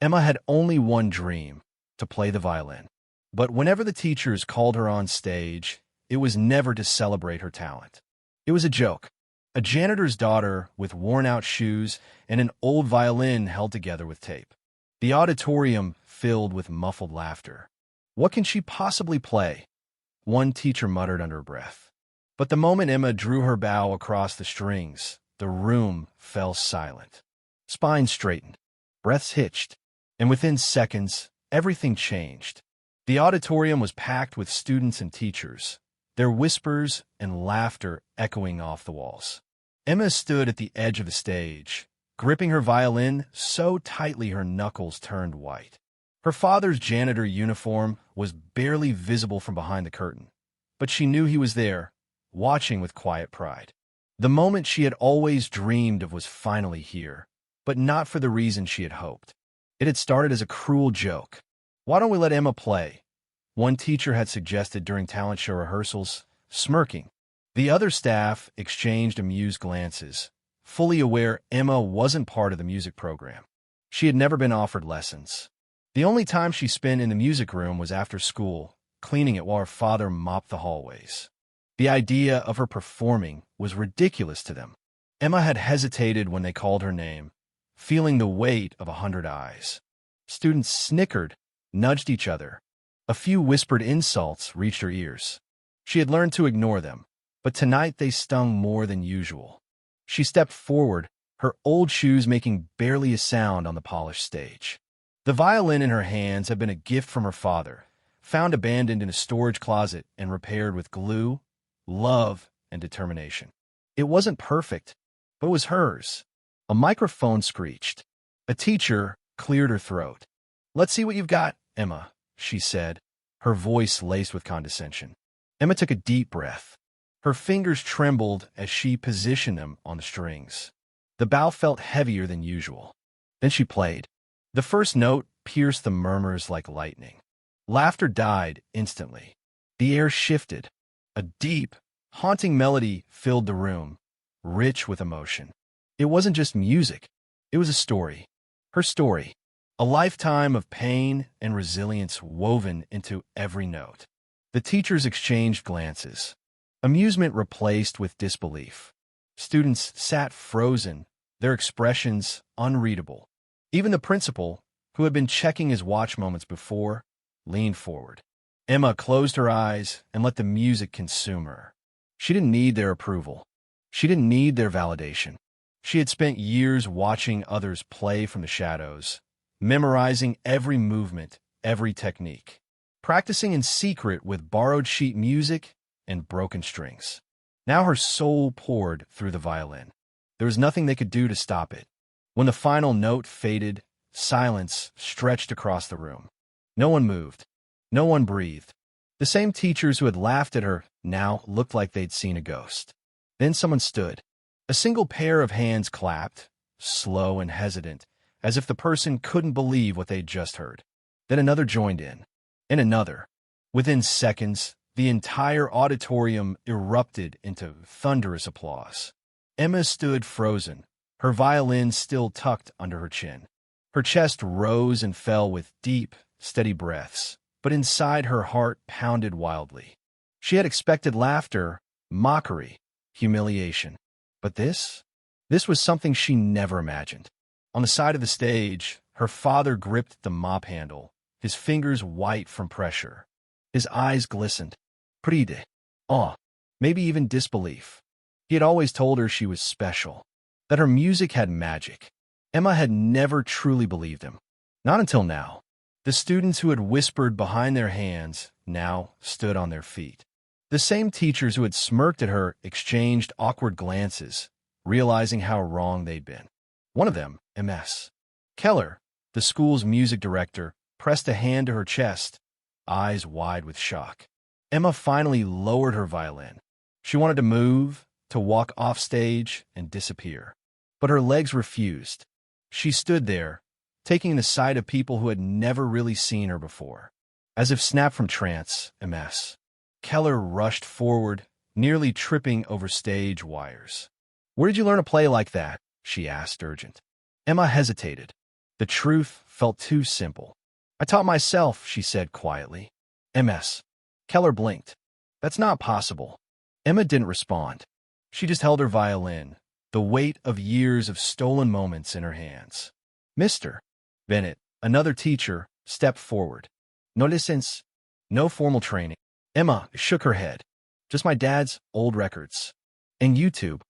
Emma had only one dream, to play the violin. But whenever the teachers called her on stage, it was never to celebrate her talent. It was a joke. A janitor's daughter with worn-out shoes and an old violin held together with tape. The auditorium filled with muffled laughter. What can she possibly play? One teacher muttered under her breath. But the moment Emma drew her bow across the strings, the room fell silent. Spines straightened, breaths hitched, and within seconds, everything changed. The auditorium was packed with students and teachers, their whispers and laughter echoing off the walls. Emma stood at the edge of the stage, gripping her violin so tightly her knuckles turned white. Her father's janitor uniform was barely visible from behind the curtain, but she knew he was there, watching with quiet pride. The moment she had always dreamed of was finally here, but not for the reason she had hoped. It had started as a cruel joke. "Why don't we let Emma play?" one teacher had suggested during talent show rehearsals, smirking. The other staff exchanged amused glances, fully aware Emma wasn't part of the music program. She had never been offered lessons. The only time she spent in the music room was after school, cleaning it while her father mopped the hallways. The idea of her performing was ridiculous to them. Emma had hesitated when they called her name, feeling the weight of 100 eyes. Students snickered, nudged each other. A few whispered insults reached her ears. She had learned to ignore them, but tonight they stung more than usual. She stepped forward, her old shoes making barely a sound on the polished stage. The violin in her hands had been a gift from her father, found abandoned in a storage closet and repaired with glue, love, and determination. It wasn't perfect, but it was hers. A microphone screeched. A teacher cleared her throat. "Let's see what you've got, Emma," she said, her voice laced with condescension. Emma took a deep breath. Her fingers trembled as she positioned them on the strings. The bow felt heavier than usual. Then she played. The first note pierced the murmurs like lightning. Laughter died instantly. The air shifted. A deep, haunting melody filled the room, rich with emotion. It wasn't just music. It was a story. Her story. A lifetime of pain and resilience woven into every note. The teachers exchanged glances. Amusement replaced with disbelief. Students sat frozen, their expressions unreadable. Even the principal, who had been checking his watch moments before, leaned forward. Emma closed her eyes and let the music consume her. She didn't need their approval. She didn't need their validation. She had spent years watching others play from the shadows, memorizing every movement, every technique, practicing in secret with borrowed sheet music and broken strings. Now her soul poured through the violin. There was nothing they could do to stop it. When the final note faded, silence stretched across the room. No one moved. No one breathed. The same teachers who had laughed at her now looked like they'd seen a ghost. Then someone stood. A single pair of hands clapped, slow and hesitant, as if the person couldn't believe what they'd just heard. Then another joined in, and another. Within seconds, the entire auditorium erupted into thunderous applause. Emma stood frozen, her violin still tucked under her chin. Her chest rose and fell with deep, steady breaths, but inside her heart pounded wildly. She had expected laughter, mockery, humiliation. But this was something she never imagined. On the side of the stage, her father gripped the mop handle, his fingers white from pressure. His eyes glistened. Pride, awe, maybe even disbelief. He had always told her she was special, that her music had magic. Emma had never truly believed him. Not until now. The students who had whispered behind their hands now stood on their feet. The same teachers who had smirked at her exchanged awkward glances, realizing how wrong they'd been. One of them, MS. Keller, the school's music director, pressed a hand to her chest, eyes wide with shock. Emma finally lowered her violin. She wanted to move, to walk off stage and disappear. But her legs refused. She stood there, taking the sight of people who had never really seen her before. As if snapped from trance, MS. Keller rushed forward, nearly tripping over stage wires. "Where did you learn to play like that?" she asked, urgent. Emma hesitated. The truth felt too simple. I taught myself, she said quietly. MS. Keller blinked. That's not possible. Emma didn't respond. She just held her violin, the weight of years of stolen moments in her hands. Mr. Bennett, another teacher, stepped forward. No license, no formal training. Emma shook her head. Just my dad's old records. And YouTube.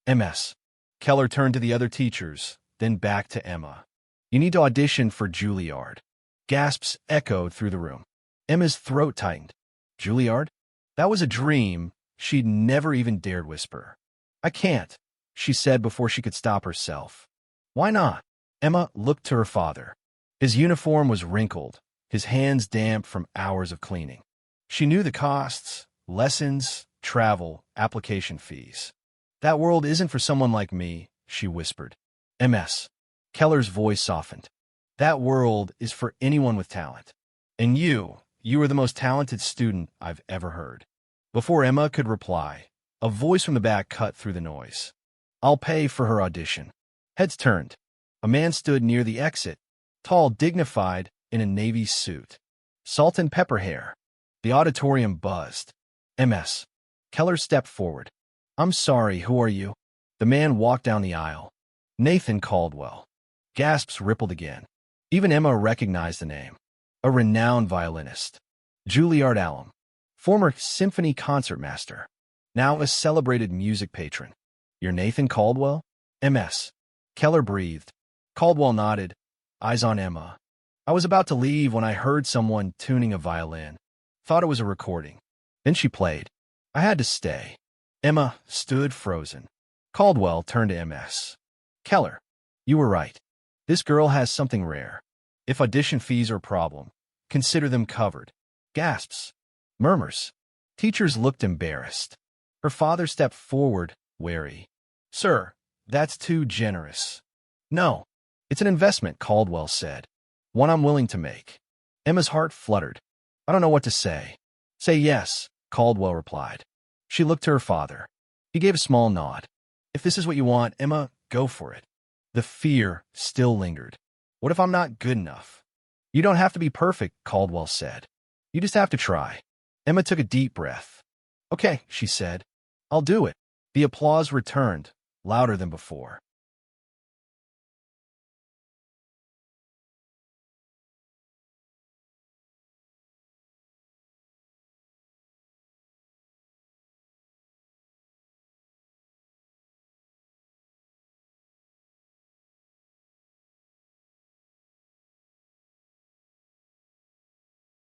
MS. Keller turned to the other teachers, then back to Emma. You need to audition for Juilliard. Gasps echoed through the room. Emma's throat tightened. Juilliard? That was a dream she'd never even dared whisper. I can't, she said before she could stop herself. Why not? Emma looked to her father. His uniform was wrinkled, his hands damp from hours of cleaning. She knew the costs, lessons, travel, application fees. That world isn't for someone like me, she whispered. MS. Keller's voice softened. That world is for anyone with talent. And you are the most talented student I've ever heard. Before Emma could reply, a voice from the back cut through the noise. I'll pay for her audition. Heads turned. A man stood near the exit, tall, dignified, in a navy suit. Salt and pepper hair. The auditorium buzzed. MS. Keller stepped forward. I'm sorry, who are you? The man walked down the aisle. Nathan Caldwell. Gasps rippled again. Even Emma recognized the name. A renowned violinist. Juilliard alum. Former symphony concertmaster. Now a celebrated music patron. You're Nathan Caldwell? MS. Keller breathed. Caldwell nodded, eyes on Emma. I was about to leave when I heard someone tuning a violin. Thought it was a recording. Then she played. I had to stay. Emma stood frozen. Caldwell turned to MS. Keller, you were right. This girl has something rare. If audition fees are a problem, consider them covered. Gasps. Murmurs. Teachers looked embarrassed. Her father stepped forward, wary. Sir, that's too generous. No, it's an investment, Caldwell said. One I'm willing to make. Emma's heart fluttered. I don't know what to say. Say yes, Caldwell replied. She looked to her father. He gave a small nod. If this is what you want, Emma, go for it. The fear still lingered. What if I'm not good enough? You don't have to be perfect, Caldwell said. You just have to try. Emma took a deep breath. Okay, she said. I'll do it. The applause returned, louder than before.